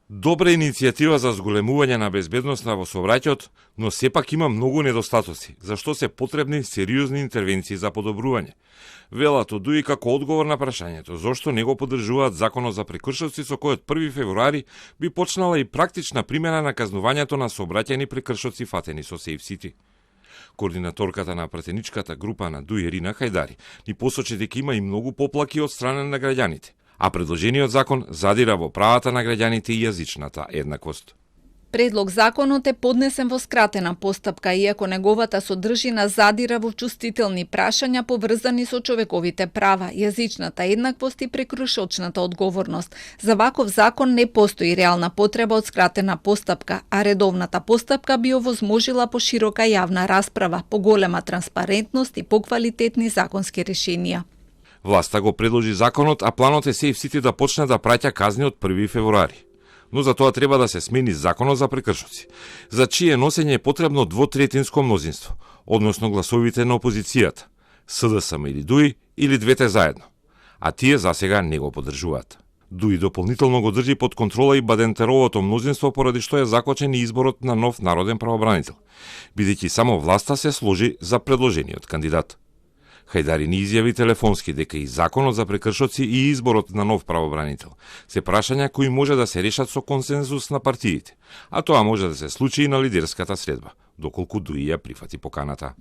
Добра иницијатива за зголемување на безбедноста во сообраќајот, но сепак има многу недостатоци, зашто се потребни сериозни интервенции за подобрување. Велат Одуи како одговор на прашањето зошто не го поддржуваат законот за прекршоци со кој од 1 февруари би почнала и практична примена на казнувањето на сообраќајни прекршоци фатени со SafeCity. Координаторката на пратеничката група на Дуи Ирина Хајдари ни посочи дека има и многу поплаки од страна на граѓаните, а предложениот закон задира во правата на граѓаните и јазичната еднаквост. Предлог законот е поднесен во скратена постапка, иако неговата содржина задира во чувствителни прашања поврзани со човековите права, јазичната еднаквост и прекрушочната одговорност. За ваков закон не постои реална потреба од скратена постапка, а редовната постапка би овозможила поширока јавна расправа, поголема транспарентност и поквалитетни законски решенија. Власта го предложи законот, а планот е SafeCity да почне да праќа казни од 1 февруари. Но за тоа треба да се смени законот за прекршоци, за чие носење е потребно двотретинско мнозинство, односно гласовите на опозицијата, СДСМ или Дуи, или двете заедно, а тие засега не го поддржуваат. Дуи дополнително го држи под контрола и Бадентеровото мнозинство, поради што е закочен и изборот на нов народен правобранител, бидејќи само власта се сложи за предложениот кандидат. Хајдари ни изјави телефонски дека и законот за прекршоци и изборот на нов правобранител се прашања кои може да се решат со консензус на партиите, а тоа може да се случи и на лидерската средба, доколку Дуи ја прифати поканата.